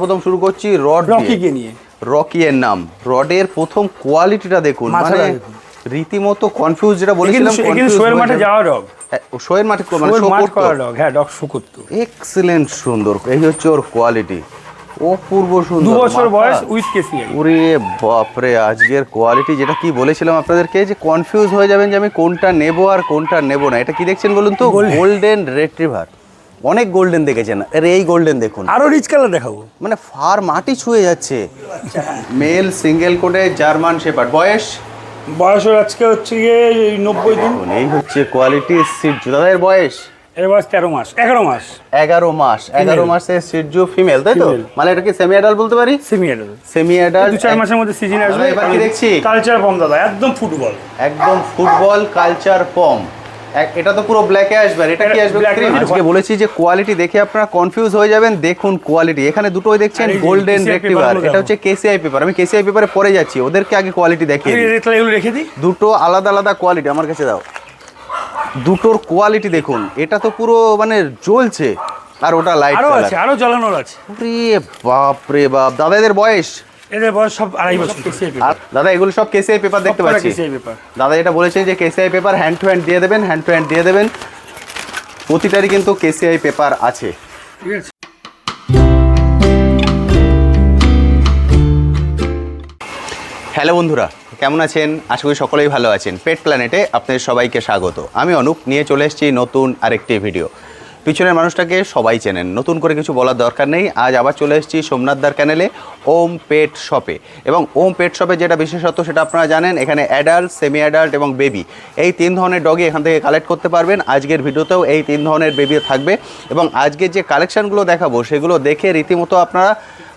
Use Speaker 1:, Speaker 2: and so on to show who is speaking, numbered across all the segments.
Speaker 1: প্রথম শুরু করছি রড
Speaker 2: রকিকে নিয়ে।
Speaker 1: রকি এর নাম, রডের প্রথম কোয়ালিটিটা দেখুন, মানে রীতিমতো কনফিউজ, যেটা বলেছিলাম
Speaker 2: এখানে শোয়ের মাঠে যাওয়া ডগ,
Speaker 1: শোয়ের মাঠে মানে
Speaker 2: শো করা ডগ, হ্যাঁ ডগ শো করতো।
Speaker 1: এক্সিলেন্ট সুন্দর, এই হচ্ছে ওর কোয়ালিটি, অপূর্ব সুন্দর।
Speaker 2: 2 বছর বয়স উইথ কেসিআই।
Speaker 1: ওরে বাপরে, আজকের কোয়ালিটি যেটা কি বলেছিলাম আপনাদেরকে, যে কনফিউজ হয়ে যাবেন যে আমি কোনটা নেব আর কোনটা নেব না। এটা কি দেখছেন বলুন তো? Golden retriever. অনেক গোল্ডেন দেখেছেন, আরে এই গোল্ডেন দেখুন,
Speaker 2: আরো রিচ কালার দেখাবো,
Speaker 1: মানে ফার মাটি ছুঁয়ে যাচ্ছে। মেল সিঙ্গেল কোটে জার্মান শেপার্ড, বয়স
Speaker 2: আজকে হচ্ছে গিয়ে 90 দিন।
Speaker 1: এই হচ্ছে কোয়ালিটি সিটজু। দাদা এর বয়স?
Speaker 2: এর বয়স 13 মাস, 11 মাস।
Speaker 1: 11 মাসের সিটজু ফিমেল, তাই তো? মানে এটা কি সেমি অ্যাডাল্ট বলতে পারি?
Speaker 2: Semi adult.
Speaker 1: সেমি অ্যাডাল্ট
Speaker 2: 2-4 মাসের মধ্যে সিজন আসবে।
Speaker 1: এবার কি দেখছি?
Speaker 2: কালচার পম দাদা, একদম ফুটবল,
Speaker 1: একদম ফুটবল কালচার পম। এটা তো পুরো ব্ল্যাকে আসবে, আর এটা কি আসবে? আজকে বলেছি যে কোয়ালিটি দেখে আপনারা কনফিউজ হয়ে যাবেন। দেখুন কোয়ালিটি, এখানে দুটোই দেখছেন গোল্ডেন রিট্রিভার, এটা হচ্ছে কেসিআই পেপার। আমি কেসিআই পেপারে পরে যাচ্ছি, ওদেরকে আগে কোয়ালিটি দেখিয়ে দিই।
Speaker 2: এগুলো রেখে দিই।
Speaker 1: দুটো আলাদা আলাদা কোয়ালিটি আমার কাছে দাও। দুটোর কোয়ালিটি দেখুন, এটা তো পুরো মানে জ্বলছে, আর ওটা লাইট কালার,
Speaker 2: আছে আরো জ্বালানোর আছে।
Speaker 1: ওরে বাপ রে বাপ। দাদা এদের বয়স?
Speaker 2: এদের বয়স সব 2.5 বছর। কেসিআই পেপার
Speaker 1: দাদা এগুলো সব কেসিআই পেপার দেখতে পাচ্ছি। দাদা এটা বলেছেন যে কেসিআই পেপার, হ্যান্ড টু হ্যান্ড দিয়ে দেবেন, হ্যান্ড টু হ্যান্ড দিয়ে দেবেন। প্রতিটারই কিন্তু কেসিআই পেপার আছে,
Speaker 2: ঠিক আছে।
Speaker 1: হ্যালো বন্ধুরা, কেমন আছেন? আশা করি সকলেই ভালো আছেন। পেট প্ল্যানেটে আপনাদের সবাইকে স্বাগত। আমি অনুপ, নিয়ে চলে এসেছি নতুন আরেকটি ভিডিও। পিছনের মানুষটাকে সবাই চেনেন, নতুন করে কিছু বলার দরকার নেই। আজ আবার চলে এসেছি সোমনাথদার ক্যানেলে ওম পেট শপে। এবং ওম পেট শপে যেটা বিশেষত্ব সেটা আপনারা জানেন, এখানে অ্যাডাল্ট, সেমি অ্যাডাল্ট এবং বেবি, এই 3 ধরনের ডগই এখান থেকে কালেক্ট করতে পারবেন। আজকের ভিডিওতেও এই 3 ধরনের বেবি থাকবে, এবং আজকের যে কালেকশানগুলো দেখাবো সেগুলো দেখে রীতিমতো আপনারা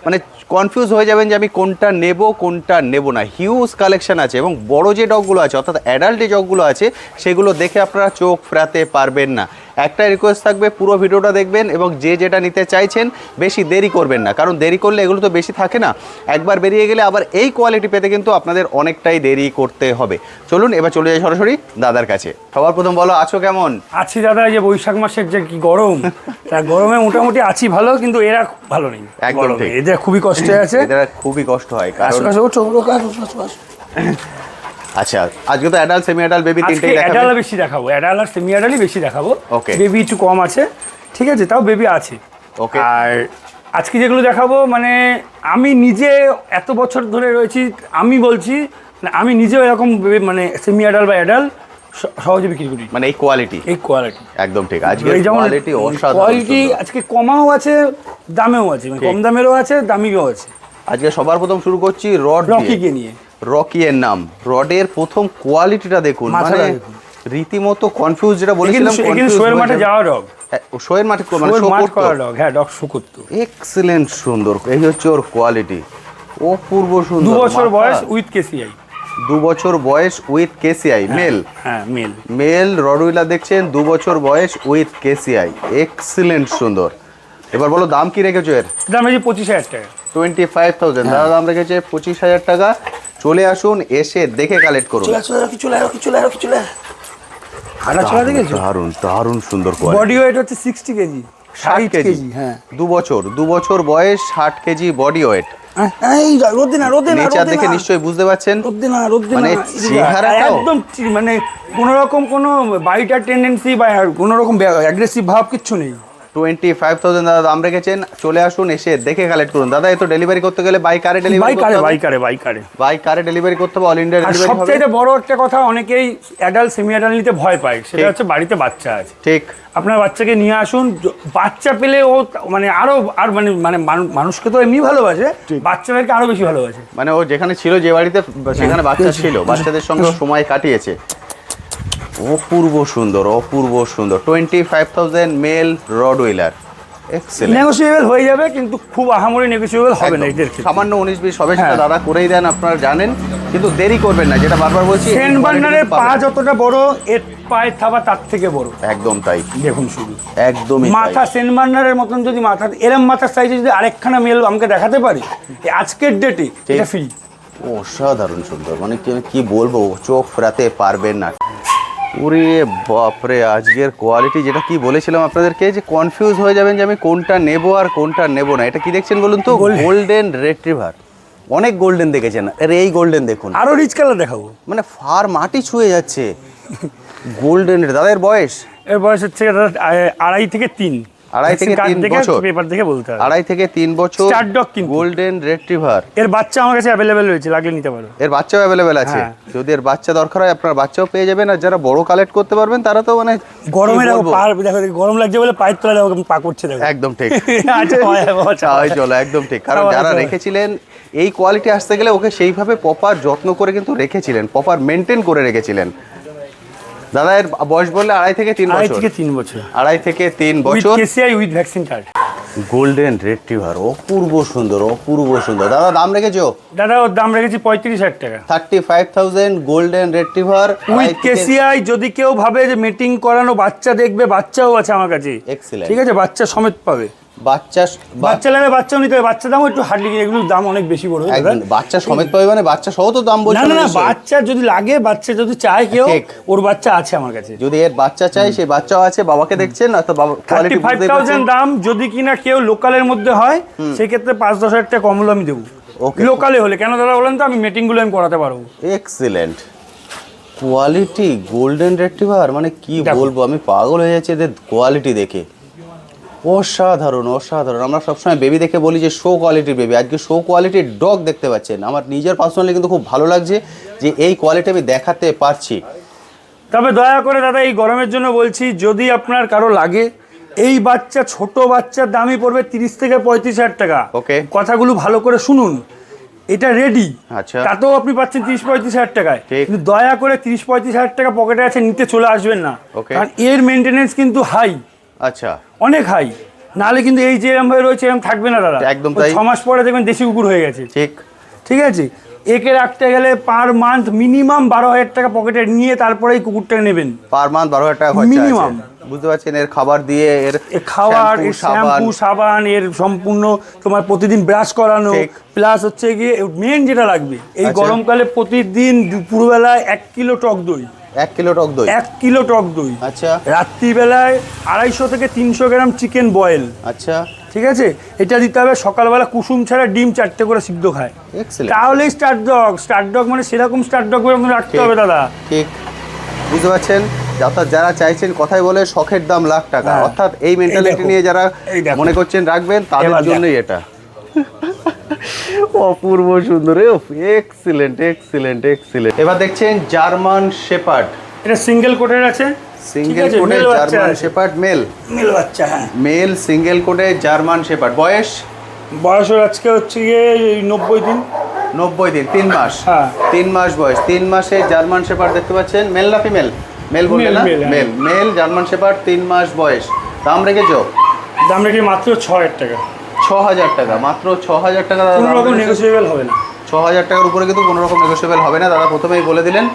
Speaker 1: মানে কনফিউজ হয়ে যাবেন যে আমি কোনটা নেব কোনটা নেব না। হিউজ কালেকশন আছে, এবং বড় যে ডগগুলো আছে অর্থাৎ অ্যাডাল্ট যে ডগগুলো আছে সেগুলো দেখে আপনারা চোখ ফেরাতে পারবেন না। একটা রিকোয়েস্ট থাকবে, পুরো ভিডিওটা দেখবেন, এবং যে যেটা নিতে চাইছেন বেশি দেরি করবেন না, কারণ দেরি করলে এগুলো তো বেশি থাকে না। একবার বেরিয়ে গেলে আবার এই কোয়ালিটি পেতে কিন্তু আপনাদের অনেকটাই দেরি করতে হবে। চলুন এবার চলে যাই সরাসরি দাদার কাছে। সবার প্রথম বলো, আছো কেমন?
Speaker 2: আছি দাদা, এই যে বৈশাখ মাসের যে কি গরম, তা গরমে মোটামুটি আছি ভালো, কিন্তু এরা ভালো নেই।
Speaker 1: একদম ঠিক,
Speaker 2: এদের খুবই কষ্টে আছে,
Speaker 1: এদের খুবই কষ্ট হয়। কারণ আচ্ছা, আজকে তো অ্যাডাল্ট, সেমি অ্যাডাল্ট, বেবি তিনটেই দেখাবো।
Speaker 2: অ্যাডাল্ট বেশি দেখাবো, অ্যাডাল্ট আর সেমি অ্যাডাল্টই বেশি দেখাবো।
Speaker 1: ওকে,
Speaker 2: বেবি একটু কম আছে, ঠিক আছে, তাও বেবি আছে।
Speaker 1: ওকে।
Speaker 2: আর আজকে যেগুলো দেখাবো, মানে আমি নিজে এত বছর ধরে রয়েছি, আমি বলছি আমি নিজেও এরকম মানে সেমি অ্যাডাল্ট বা অ্যাডাল্ট সহজে বিক্রি করি, মানে এই কোয়ালিটি
Speaker 1: একদম ঠিক। আজকে কোয়ালিটি অসাধারণ,
Speaker 2: কোয়ালিটি আজকে কমাও আছে, দামেও আছে, মানে কম দামেরও আছে, দামিও আছে।
Speaker 1: আজকে সবার প্রথম শুরু করছি
Speaker 2: রকিকে নিয়ে।
Speaker 1: রকি এর নাম, রডের প্রথম কোয়ালিটিটা দেখুন, মানে রীতিমতো কনফিউজ, যেটা বলেছিলাম
Speaker 2: শোয়ের মাঠে যাওয়া ডগ,
Speaker 1: শোয়ের মাঠে মানে শো করা
Speaker 2: ডগ, হ্যাঁ ডগ শো করতো।
Speaker 1: এক্সিলেন্ট সুন্দর, এই হচ্ছে ওর কোয়ালিটি, অপূর্ব সুন্দর।
Speaker 2: 2 বছর বয়স উইথ কেসিআই।
Speaker 1: 2 বছর বয়স উইথ কেসিআই, মেল।
Speaker 2: হ্যাঁ মেল,
Speaker 1: মেল রডউইলার দেখছেন, 2 বছর বয়স উইথ কেসিআই, এক্সিলেন্ট সুন্দর। এবার বলো দাম কি রেখেছো এর?
Speaker 2: দাম আছে 25,000 টাকা।
Speaker 1: 25,000 দাদা দাম রেখেছে 25,000 টাকা। চলে আসুন, এসে দেখে কালেক্ট করুন। দারুণ দারুণ সুন্দর কোয়ালিটি।
Speaker 2: বডি ওয়েট হচ্ছে 60 কেজি,
Speaker 1: 60 কেজি,
Speaker 2: হ্যাঁ।
Speaker 1: 2 বছর বয়স, 60 কেজি বডি ওয়েট। নেচার দেখে নিশ্চয়ই বুঝতে পারছেন, মানে চেহারাটাও
Speaker 2: একদম মানে কোনো রকম কোনো বাইটার টেন্ডেন্সি বা কোনো রকম অ্যাগ্রেসিভ ভাব কিচ্ছু নেই।
Speaker 1: 25,000 দাদা দাম রেখেছেন। চলে আসুন, এসে দেখে কালেক্ট করুন। দাদা এ তো ডেলিভারি করতে গেলে বাই কারে ডেলিভারি করতে হবে, বাই কারে ডেলিভারি করতে হবে, অল ইন্ডিয়া ডেলিভারি হবে।
Speaker 2: সবচেয়ে বড় একটা কথা, অনেকেই অ্যাডাল্ট সেমি অ্যাডাল্ট নিতে ভয় পায়, সেটা হচ্ছে বাড়িতে বাচ্চা আছে।
Speaker 1: ঠিক,
Speaker 2: আপনার বাচ্চাকে নিয়ে আসুন, বাচ্চা পেলে ও মানে আরো আর মানে মানে মানুষকে তো এমনি ভালোবাসে, বাচ্চাদেরকে আরো বেশি ভালোবাসে।
Speaker 1: মানে ও যেখানে ছিল, যে বাড়িতে, সেখানে বাচ্চা ছিল, বাচ্চাদের সঙ্গে সময় কাটিয়েছে। অপূর্ব সুন্দর, অপূর্ব সুন্দর। 25,000 মেল রডউইলার, এক্সেলেন্ট।
Speaker 2: নেগোশিয়েবল হয়ে যাবে, কিন্তু খুব আহামরি নেগোশিয়েবল হবে না। এদের
Speaker 1: সামান্য 19-20 হবে, সেটা দাদা করেই দেন, আপনারা জানেন, কিন্তু দেরি করবেন না, যেটা বারবার বলছি।
Speaker 2: সেন্ট বার্নারের পা যতটা বড়, এর পায়ের থাবা তার থেকে বড়,
Speaker 1: একদম তাই।
Speaker 2: দেখুন শুধু
Speaker 1: একদমই
Speaker 2: মাথা সেন্ট বার্নারের মতন, যদি মাথা এরম মাথার সাইজে যদি আরেকখানা মেল আমাকে দেখাতে পারি আজকের ডেটে, এটা ফ্রি।
Speaker 1: অসাধারণ সুন্দর, মানে কি বলবো, চোখ ফেরাতে পারবেন না। ওরে বাপরে, আজকের কোয়ালিটি যেটা কি বলেছিলাম আপনাদেরকে, যে কনফিউজ হয়ে যাবেন যে আমি কোনটা নেব আর কোনটা নেব না। এটা কি দেখছেন বলুন তো? Golden retriever. অনেক গোল্ডেন দেখেছেন, আরে এই গোল্ডেন দেখুন,
Speaker 2: আরো রিচ কালার দেখাবো,
Speaker 1: মানে ফার মাটি ছুঁয়ে যাচ্ছে। গোল্ডেন, দাদা এর বয়স?
Speaker 2: এর বয়স হচ্ছে দাদা 2.5 থেকে 3।
Speaker 1: 2.5 থেকে 3 বছর,
Speaker 2: পেপার দেখে বলতে হবে।
Speaker 1: 2.5 থেকে 3 বছর,
Speaker 2: স্টার ডগ কিন্তু
Speaker 1: গোল্ডেন রিট্রিভার।
Speaker 2: এর বাচ্চা আমার কাছে অ্যাভেলেবেল রয়েছে, লাগলে নিতে পারো।
Speaker 1: এর বাচ্চাও অ্যাভেলেবেল আছে,
Speaker 2: হ্যাঁ।
Speaker 1: যদি এর বাচ্চা দরকার হয় আপনার বাচ্চাও পেয়ে যাবেন। আর যারা বড় কালেক্ট করতে পারবেন তারা তো মানে
Speaker 2: গরমে
Speaker 1: কি
Speaker 2: দেখো
Speaker 1: বলবো?
Speaker 2: দেখো গরম লাগছে বলে পায়ের তলায় দেখো পা করছে দেখো।
Speaker 1: একদম ঠিক।
Speaker 2: আচ্ছা,
Speaker 1: চাই চলো, একদম ঠিক। কারণ
Speaker 2: সবাই
Speaker 1: যারা
Speaker 2: সবাই।
Speaker 1: রেখেছিলেন এই কোয়ালিটি আসতে গেলে ওকে সেইভাবে প্রপার যত্ন করে কিন্তু রেখেছিলেন, প্রপার মেনটেন করে রেখেছিলেন। দাদা এর বয়স বললে 2.5 থেকে 3
Speaker 2: 2.5
Speaker 1: বছর।
Speaker 2: থেকে 3 বছর
Speaker 1: 2.5 থেকে 3
Speaker 2: উইথ
Speaker 1: বছর,
Speaker 2: KCI with vaccine card.
Speaker 1: Golden retriever, অপূর্ব সুন্দর, অপূর্ব সুন্দর। দাদা দাম রেখেছো?
Speaker 2: দাদা ওর দাম রেখেছি 35,000 টাকা
Speaker 1: 35,000 গোল্ডেন রিট্রিভার
Speaker 2: উইথ কেসিআই। যদি কেউ ভাবে যে মিটিং করানো বাচ্চা দেখবে, বাচ্চাও আছে আমার কাছে,
Speaker 1: Excellent.
Speaker 2: ঠিক আছে, বাচ্চা সমেত পাবে।
Speaker 1: বাচ্চা
Speaker 2: বাচ্চা লাগলে বাচ্চাও নিতে হবে, বাচ্চা দামও একটু হার্ডলি, এগুলোর দাম অনেক বেশি পড়বে দাদা।
Speaker 1: একদম, বাচ্চা সমেত পাবে মানে বাচ্চা সহ তো দাম
Speaker 2: না
Speaker 1: বলছেন
Speaker 2: না না,
Speaker 1: নিশ্চয়ই?
Speaker 2: বাচ্চা যদি লাগে, বাচ্চা যদি চায় কেউ,
Speaker 1: ঠিক।
Speaker 2: ওর বাচ্চা আছে আমার কাছে।
Speaker 1: যদি এর বাচ্চা চাই, সেই বাচ্চাও আছে। বাবাকে দেখছেন না তো, বাবা কোয়ালিটি বুঝতেই পারছেন।
Speaker 2: 35,000 দাম। যদি কিনা কেউ লোকালের মধ্যে হয়, সেক্ষেত্রে 5-10 হাজার টাকা কম হলে আমি দেবো।
Speaker 1: Okay.
Speaker 2: লোকালে হলে কেন দাদা বলেন তো, আমি মিটিংগুলো আমি করাতে পারবো।
Speaker 1: এক্সিলেন্ট কোয়ালিটি, গোল্ডেন রিট্রিভার, মানে কি
Speaker 2: দেখো।
Speaker 1: বলবো, আমি পাগল হয়ে যাচ্ছি এদের কোয়ালিটি দেখে। অসাধারণ, অসাধারণ। আমরা সবসময় বেবি দেখে বলি যে শো কোয়ালিটির বেবি, আজকে শো কোয়ালিটির ডগ দেখতে পাচ্ছেন। আমার নিজের পার্সোনালি কিন্তু খুব ভালো লাগছে যে এই কোয়ালিটি আমি দেখাতে পারছি।
Speaker 2: তবে দয়া করে দাদা এই গরমের জন্য বলছি, যদি আপনার কারো লাগে, এই বাচ্চা ছোট বাচ্চার দামই পড়বে 30 থেকে 35,000 টাকা।
Speaker 1: Okay.
Speaker 2: কথাগুলো ভালো করে শুনুন, এটা রেডি,
Speaker 1: আচ্ছা।
Speaker 2: তাতেও আপনি পাচ্ছেন 30-35,000 টাকায়।
Speaker 1: ঠিক।
Speaker 2: কিন্তু দয়া করে 30-35,000 টাকা পকেটে আছে, নিতে চলে আসবেন না।
Speaker 1: Okay.
Speaker 2: কারণ এর মেনটেনেন্স কিন্তু হাই,
Speaker 1: আচ্ছা,
Speaker 2: অনেক হাই। নাহলে কিন্তু এই যে এরম ভাবে রয়েছে এরম থাকবে না দাদা।
Speaker 1: একদম
Speaker 2: ওই
Speaker 1: তাই।
Speaker 2: 6 মাস পরে দেখবেন দেশি কুকুর হয়ে গেছে।
Speaker 1: ঠিক।
Speaker 2: ঠিক আছে, একে রাখতে গেলে পার মান্থ মিনিমাম 12,000 টাকা পকেটে নিয়ে তারপরে এই কুকুরটাকে নেবেন।
Speaker 1: পার মান্থ 12,000 টাকা খরচা আছে।
Speaker 2: Minimum।
Speaker 1: বুঝতে পারছেন, এর খাবার দিয়ে, এর
Speaker 2: এর খাওয়ার,
Speaker 1: শ্যাম্পু,
Speaker 2: এর শ্যাম্পু, সাবান, এর সম্পূর্ণ তোমার প্রতিদিন ব্রাশ করানো,
Speaker 1: ঠিক।
Speaker 2: প্লাস হচ্ছে গিয়ে মেন যেটা লাগবে এই
Speaker 1: আচ্ছা।
Speaker 2: গরমকালে প্রতিদিন দুপুরবেলায় 1 কিলো টক দই,
Speaker 1: 1 কিলো টক দই।
Speaker 2: 1 কিলো টক দই।
Speaker 1: আচ্ছা,
Speaker 2: রাত্রিবেলায় 250 থেকে 300 গ্রাম চিকেন বয়েল,
Speaker 1: আচ্ছা,
Speaker 2: ঠিক আছে, এটা দিতে হবে। সকালবেলা কুসুম ছাড়া ডিম 4টে করে সিদ্ধ খায়,
Speaker 1: এক্সিলেন্ট।
Speaker 2: তাহলেই স্টার ডগ। স্টার ডগ মানে সেরকম স্টার ডগ রাখতে হবে দাদা।
Speaker 1: ঠিক, বুঝতে পারছেন। অর্থাৎ যারা চাইছেন, কথাই বলে শখের দাম লাখ টাকা,
Speaker 2: হ্যাঁ।
Speaker 1: অর্থাৎ এই মেন্টালিটি
Speaker 2: দেখো,
Speaker 1: নিয়ে যারা
Speaker 2: এই দেখো।
Speaker 1: মনে করছেন রাখবেন, তাদের
Speaker 2: এবার
Speaker 1: জন্যই এটা। অপূর্ব সুন্দর, এক্সিলেন্ট, এক্সিলেন্ট, এক্সিলেন্ট। এবার দেখছেন জার্মান শেপার্ড,
Speaker 2: এটা সিঙ্গেল কোটের আছে,
Speaker 1: সিঙ্গেল কোটে জার্মান শেপার্ড মেল।
Speaker 2: মেল বাচ্চা, হ্যাঁ।
Speaker 1: মেল সিঙ্গেল কোটে জার্মান শেপার্ড। বয়স?
Speaker 2: বয়সের আজকে হচ্ছে গিয়ে 90 দিন।
Speaker 1: 90 দিন, 3 মাস।
Speaker 2: হ্যাঁ।
Speaker 1: 3 মাস বয়স। 3 মাসে জার্মান শেপার্ড দেখতে পাচ্ছেন। মেল না ফিমেল? মেল বললে
Speaker 2: Male,
Speaker 1: না?
Speaker 2: male, হ্যাঁ।
Speaker 1: মেল। মেল জার্মান শেপার্ড, 3 মাস বয়স। দাম রেখেছো?
Speaker 2: দাম রেখে মাত্র 6,000 টাকা।
Speaker 1: 6,000 টাকা, মাত্র 6,000 টাকা। দাদা
Speaker 2: কোনো
Speaker 1: দাম
Speaker 2: রকম
Speaker 1: রেখেছো?
Speaker 2: নেগোসিয়েবল হবে না।
Speaker 1: 6,000 টাকার উপরে কিন্তু কোনো রকম নেগোসিয়েবল হবে না। দাদা প্রথমেই বলে দিলেন,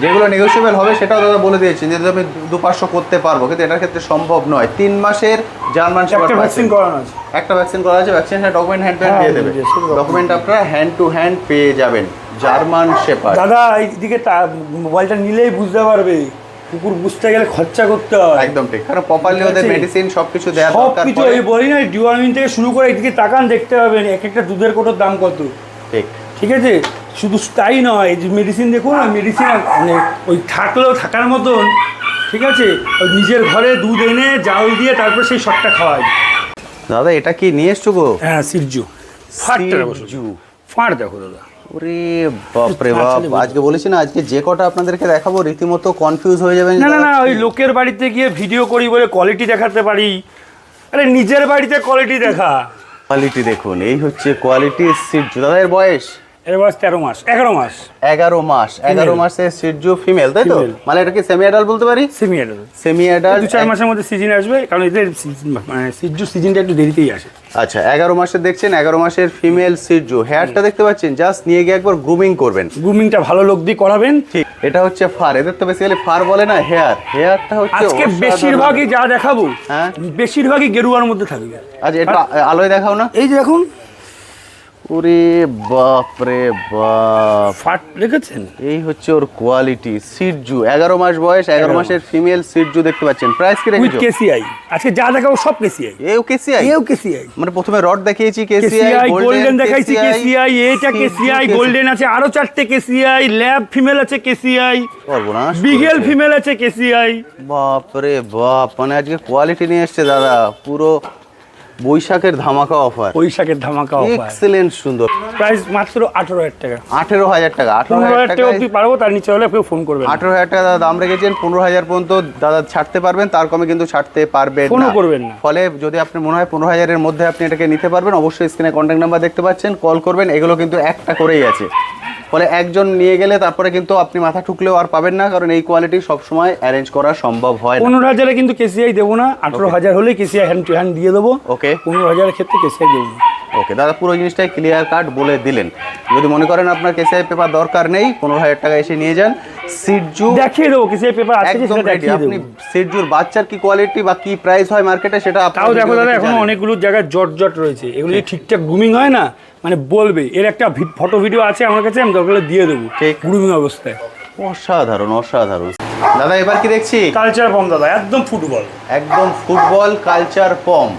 Speaker 1: যেগুলো নেগোসিয়েবল হবে সেটাও দাদা বলে দিয়েছেন, যে আমি 2-500 করতে পারবো, কিন্তু এটার ক্ষেত্রে সম্ভব নয়। 3 মাসের জার্মান শেপার্ড
Speaker 2: একটা ভ্যাকসিন করানো আছে।
Speaker 1: একটা ভ্যাকসিন করা আছে, vaccine document hand to hand
Speaker 2: হ্যাঁ,
Speaker 1: দিয়ে দেবে।
Speaker 2: দিয়ে দেবে।
Speaker 1: ডকুমেন্ট আপনারা হ্যান্ড টু হ্যান্ড পেয়ে যাবেন। German shepherd.
Speaker 2: দাদা এইদিকে মোবাইলটা নিলেই বুঝতে পারবে, কুকুর বুঝতে গেলে খরচা করতে হয়।
Speaker 1: একদম ঠিক, কারণ প্রপারলি ওদের
Speaker 2: ঠিক আছে।
Speaker 1: মেডিসিন সবকিছু দেওয়া
Speaker 2: সব
Speaker 1: দরকার
Speaker 2: কিছু
Speaker 1: পড়ে।
Speaker 2: এই বলি না, ডিওয়ার্মিং থেকে শুরু করে এদিকে তাকান, দেখতে পাবেন এক একটা দুধের কোটোর দাম কত।
Speaker 1: ঠিক,
Speaker 2: ঠিক আছে, শুধু তাই নয়, এই যে মেডিসিন দেখুন, মেডিসিন মানে ওই থাকলেও থাকার মতন, ঠিক আছে, ওই নিজের ঘরে দুধ এনে জাল দিয়ে তারপর সেই শটটা খাওয়ায়।
Speaker 1: দাদা এটা কি নিয়ে এসছো গো?
Speaker 2: হ্যাঁ, সিরজু। ফাটটা দেখো,
Speaker 1: সিরজু।
Speaker 2: ফাট দেখো দাদা।
Speaker 1: ওরে বাপরে বাপ, আজকে বলেছি না, আজকে যে কটা আপনাদেরকে দেখাবো রীতিমতো কনফিউজ হয়ে যাবেন।
Speaker 2: না না না, ওই লোকের বাড়িতে গিয়ে ভিডিও করি বলে কোয়ালিটি দেখাতে পারি, আরে নিজের বাড়িতে কোয়ালিটি দেখা।
Speaker 1: কোয়ালিটি দেখুন, এই হচ্ছে কোয়ালিটি সিরজু। দাদা এর বয়স?
Speaker 2: এর বয়স 13 মাস, 11 মাস।
Speaker 1: 11 মাস। 11 মাসের সিরজু ফিমেল, তাই তো?
Speaker 2: Female।
Speaker 1: মানে এটা কি সেমি অ্যাডাল্ট বলতে পারি?
Speaker 2: Semi adult.
Speaker 1: Semi adult.
Speaker 2: 2-4 মাসের মধ্যে সিজন আসবে, কারণ এদের মানে সিজু সিজনটা একটু দেরিতেই আসে।
Speaker 1: আচ্ছা, 11 মাসের দেখছেন, 11 মাসের ফিমেল সিরজু। হেয়ারটা দেখতে পাচ্ছেন, জাস্ট নিয়ে গিয়ে একবার গ্রুমিং করবেন।
Speaker 2: গ্রুমিংটা ভালো লোক দিয়ে করাবেন।
Speaker 1: ঠিক, এটা হচ্ছে ফার। এদের তো বেসিক্যালি ফার বলে না, হেয়ার। হেয়ারটা হচ্ছে
Speaker 2: আজকে
Speaker 1: অসাধারণ।
Speaker 2: বেশিরভাগই যা দেখাবো,
Speaker 1: হ্যাঁ।
Speaker 2: বেশিরভাগই গেরুয়ার মধ্যে থাকবে।
Speaker 1: আচ্ছা, এটা আলোয় দেখাও না।
Speaker 2: এই যে দেখুন,
Speaker 1: ওরে বাপ রে বাপ,
Speaker 2: ফাট দেখেছেন?
Speaker 1: এই হচ্ছে ওর কোয়ালিটি। সিটজু 11 মাস বয়স, 11 মাসের ফিমেল সিটজু দেখতে পাচ্ছেন। প্রাইস কি
Speaker 2: উইথ
Speaker 1: রেখেছো?
Speaker 2: কেসিআই। আজকে যা দেখাবো সব কেসিআই।
Speaker 1: এও কেসিআই,
Speaker 2: এও কেসিআই।
Speaker 1: মানে প্রথমে রড দেখিয়েছি
Speaker 2: কেসিআই,
Speaker 1: কেসিআই,
Speaker 2: গোল্ডেন দেখাইছি কেসিআই, এটা কেসিআই, গোল্ডেন আছে আরো 4টে কেসিআই, ল্যাব ফিমেল আছে কেসিআই,
Speaker 1: সর্বনাশ
Speaker 2: বিগেল
Speaker 1: করেছে।
Speaker 2: ফিমেল আছে কেসিআই।
Speaker 1: বাপ রে বাপ, মানে আজকে কোয়ালিটি নিয়ে এসছে দাদা, পুরো বৈশাখের ধামাকা অফার।
Speaker 2: বৈশাখের ধামাকা অফার।
Speaker 1: এক্সেলেন্ট সুন্দর।
Speaker 2: প্রাইস মাত্র 18,000 টাকা।
Speaker 1: 18,000 টাকা।
Speaker 2: 15,000 টাকা অবধি পারবো, তার নিচে হলে কেউ ফোন করবেন।
Speaker 1: 18,000 টাকা দাদা দাম রেখেছেন, 15,000 পর্যন্ত দাদা ছাড়তে পারবেন, তার কমে কিন্তু ছাড়তে পারবেন
Speaker 2: ফোনও
Speaker 1: না।
Speaker 2: করবেন না।
Speaker 1: ফলে যদি আপনি মনে হয় 15,000 এর মধ্যে আপনি এটাকে নিতে পারবেন, অবশ্যই স্ক্রিনে কন্ট্যাক্ট নাম্বার দেখতে পাচ্ছেন, কল করবেন। এগুলো কিন্তু একটা করেই আছে, ফলে একজন নিয়ে গেলে তারপরে কিন্তু আপনি মাথা ঠুকলেও আর পাবেন না, কারণ এই কোয়ালিটি সবসময় অ্যারেঞ্জ করা সম্ভব হয় না।
Speaker 2: 15,000-এ কিন্তু কেসিআই দেবো না, 18,000 হলেই কেসিআই হ্যান্ড টু হ্যান্ড দিয়ে দেবো।
Speaker 1: ওকে
Speaker 2: 15,000-এর ক্ষেত্রে কেসিআই দেবো না।
Speaker 1: ওকে দাদা, পুরো জিনিসটাই ক্লিয়ার কাট বলে দিলেন। যদি মনে করেন আপনার কেসিআই পেপার দরকার নেই, 15,000 টাকা এসে নিয়ে যান। সিটজু
Speaker 2: দেখিয়ে দেবো কেসিআই পেপার আছে কি
Speaker 1: একদম
Speaker 2: সেটা
Speaker 1: রেডি।
Speaker 2: দেখিয়ে
Speaker 1: আপনি
Speaker 2: দেবো।
Speaker 1: সিটজুর বাচ্চার কি কোয়ালিটি বা কি প্রাইস হয় মার্কেটে সেটা
Speaker 2: তাও
Speaker 1: আপনারা
Speaker 2: দেখো
Speaker 1: ভিডিও
Speaker 2: দাদা,
Speaker 1: দেখে
Speaker 2: এখনো
Speaker 1: জানেন।
Speaker 2: অনেকগুলো জায়গায় জট রয়েছে, এগুলো যদি ঠিকঠাক গ্রুমিং হয় না, মানে বলবে। এর একটা ফটো ভিডিও আছে আমার কাছে, আমি দরকার হলে দিয়ে দেবো
Speaker 1: ঠিক।
Speaker 2: গ্রুমিং অবস্থায়।
Speaker 1: অসাধারণ অসাধারণ দাদা। এবার কি দেখছি?
Speaker 2: কালচার পম দাদা, একদম ফুটবল।
Speaker 1: একদম ফুটবল কালচার পম।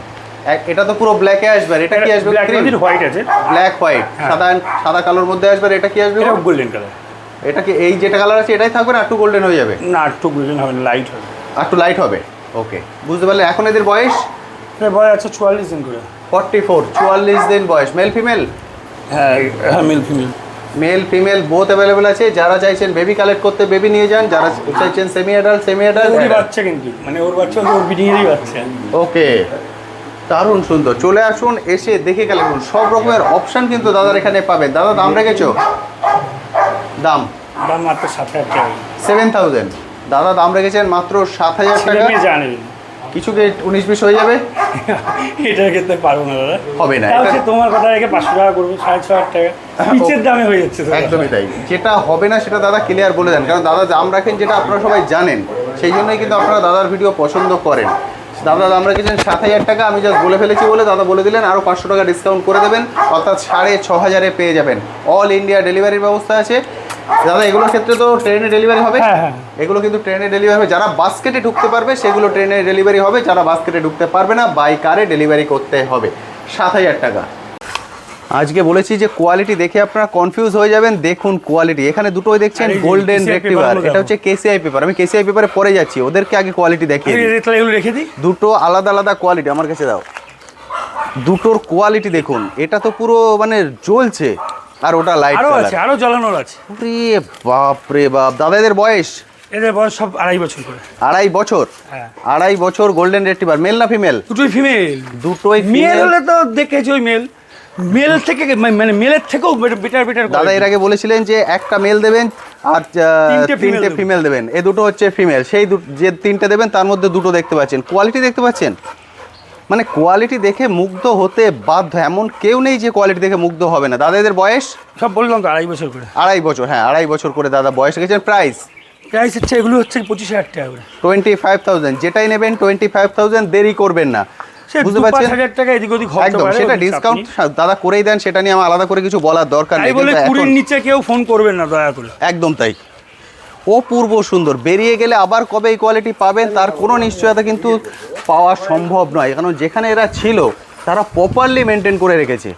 Speaker 1: এটা তো পুরো ব্ল্যাকে আসবে, আর এটা কি আসবে?
Speaker 2: ব্ল্যাক হোয়াইট আছে,
Speaker 1: ব্ল্যাক হোয়াইট,
Speaker 2: হ্যাঁ।
Speaker 1: সাদা সাদা কালোর মধ্যে আসবে। আর এটা কি আসবে?
Speaker 2: এটা গোল্ডেন কালার।
Speaker 1: এটা কি এই যেটা কালার আছে এটাই থাকবে না একটু গোল্ডেন হয়ে যাবে?
Speaker 2: না, একটু গোল্ডেন হবে না, লাইট হবে।
Speaker 1: আর একটু লাইট হবে। ওকে, বুঝতে পারলে। এখন এদের বয়স
Speaker 2: এটা বয় আছে 44 দিন করে।
Speaker 1: 44 দিন বয়স। Male female?
Speaker 2: হ্যাঁ হ্যাঁ, male female.
Speaker 1: Male female both available আছে। যারা চাইছেন বেবি কালেক্ট করতে বেবি নিয়ে যান, যারা চাইছেন সেমি অ্যাডাল্ট সেমি
Speaker 2: ওরই
Speaker 1: অ্যাডাল্ট।
Speaker 2: বাচ্চা কিন্তু, মানে ওর বাচ্চা ওর বিডিংয়েরই বাচ্চা।
Speaker 1: ওকে, দারুণ সুন্দর। চলে আসুন, এসে দেখে কালেক্ট। সব রকমের অপশন কিন্তু দাদার এখানে পাবেন। দাদা দাম রেখেছো? দাম
Speaker 2: মাত্র 7,000 টাকা।
Speaker 1: 7,000 দাদা দাম রেখেছেন মাত্র 7,000 টাকা।
Speaker 2: জানেন
Speaker 1: কিছু কি 19-20 হয়ে যাবে?
Speaker 2: এটার ক্ষেত্রে পারবো না দাদা,
Speaker 1: হবে না।
Speaker 2: তাও সে তোমার কথা রেখে 500 টাকা করবো, 6,500 টাকা পিচের দামে হয়ে যাচ্ছে তো।
Speaker 1: একদমই তাই। যেটা হবে না সেটা দাদা ক্লিয়ার বলে দেন, কারণ দাদা দাম রাখেন যেটা আপনারা সবাই জানেন, সেই জন্যই কিন্তু আপনারা দাদার ভিডিও পছন্দ করেন। দাদা দাম রেখেছেন 7,000 টাকা। আমি জাস্ট বলে ফেলেছি বলে দাদা বলে দিলেন, আরও 500 টাকা ডিসকাউন্ট করে দেবেন, অর্থাৎ 6,500-এ পেয়ে যাবেন। অল ইন্ডিয়া ডেলিভারির ব্যবস্থা আছে দাদা। এগুলোর ক্ষেত্রে তো ট্রেনে ডেলিভারি হবে?
Speaker 2: হ্যাঁ হ্যাঁ,
Speaker 1: এগুলো কিন্তু ট্রেনে ডেলিভারি হবে। যারা বাস্কেটে ঢুকতে পারবে সেগুলো ট্রেনে ডেলিভারি হবে, যারা বাস্কেটে ঢুকতে পারবে না বাই কারে ডেলিভারি করতে হবে। 7,000 টাকা। আজকে বলেছি যে কোয়ালিটি দেখে আপনারা কনফিউজ হয়ে যাবেন। দেখুন কোয়ালিটি, এখানে দুটোই দেখছেন
Speaker 2: আর এই যে
Speaker 1: গোল্ডেন
Speaker 2: KCI
Speaker 1: রেক্টিভার।
Speaker 2: পেপারগুলো
Speaker 1: এটা হচ্ছে কেসিআই পেপার। আমি কেসিআই পেপারে পরে যাচ্ছি, ওদেরকে আগে কোয়ালিটি দেখিয়ে দিই।
Speaker 2: তাহলে এগুলো রেখে দিই।
Speaker 1: দুটো আলাদা আলাদা কোয়ালিটি আমার কাছে দাও। দুটোর কোয়ালিটি দেখুন, এটা তো পুরো মানে জ্বলছে, আর ওটা লাইট
Speaker 2: আরো
Speaker 1: কালার।
Speaker 2: আছে, আরো জ্বালানোর আছে।
Speaker 1: রে বাপ রে বাপ। দাদা এদের বয়স?
Speaker 2: এদের বয়স সব 2.5 বছর করে।
Speaker 1: 2.5 বছর?
Speaker 2: হ্যাঁ।
Speaker 1: 2.5 বছর গোল্ডেন রেক্টিভার। মেল না ফিমেল?
Speaker 2: দুটোই ফিমেল।
Speaker 1: দুটোই
Speaker 2: মেল
Speaker 1: ফিমেল।
Speaker 2: হলে তো দেখেছি ওই মেল, মেল থেকে মানে মেলের থেকেও বেটার
Speaker 1: দাদা এর আগে বলেছিলেন যে একটা মেল দেবেন আর
Speaker 2: তিনটে female
Speaker 1: তিনটে
Speaker 2: দেবেন।
Speaker 1: ফিমেল দেবেন। এই দুটো হচ্ছে ফিমেল। সেই যে তিনটে দেবেন তার মধ্যে দুটো দেখতে পাচ্ছেন। কোয়ালিটি দেখতে পাচ্ছেন, মানে কোয়ালিটি দেখে মুগ্ধ হতে বাধ্য। এমন কেউ নেই যে কোয়ালিটি দেখে মুগ্ধ হবে না। দাদা এদের বয়স?
Speaker 2: সব বললাম তো 2.5 বছর করে।
Speaker 1: 2.5 বছর, হ্যাঁ 2.5 বছর করে দাদা বয়স রেখেছেন। প্রাইস?
Speaker 2: প্রাইস হচ্ছে এগুলো হচ্ছে 25,000 টাকা করে।
Speaker 1: 25,000। যেটাই নেবেন 25,000, দেরি করবেন না।
Speaker 2: সে
Speaker 1: বুঝতে পারছেন?
Speaker 2: 5,000 টাকা এদিক ওদিক হতে
Speaker 1: একদম,
Speaker 2: পারে,
Speaker 1: সেটা
Speaker 2: ওদিক
Speaker 1: ডিসকাউন্ট
Speaker 2: আপনি।
Speaker 1: দাদা করেই দেন, সেটা নিয়ে আমার আলাদা করে কিছু বলার দরকার
Speaker 2: তাই
Speaker 1: নেই।
Speaker 2: বলে
Speaker 1: কিন্তু
Speaker 2: 20-র
Speaker 1: এখন-
Speaker 2: নিচে কেউ ফোন করবেন না দয়া করে।
Speaker 1: একদম তাই। অপূর্ব সুন্দর। বেরিয়ে গেলে আবার কবে এই কোয়ালিটি পাবেন তার কোনো নিশ্চয়তা কিন্তু পাওয়া সম্ভব নয়, কারণ যেখানে এরা ছিল তারা প্রপারলি মেনটেন করে রেখেছে।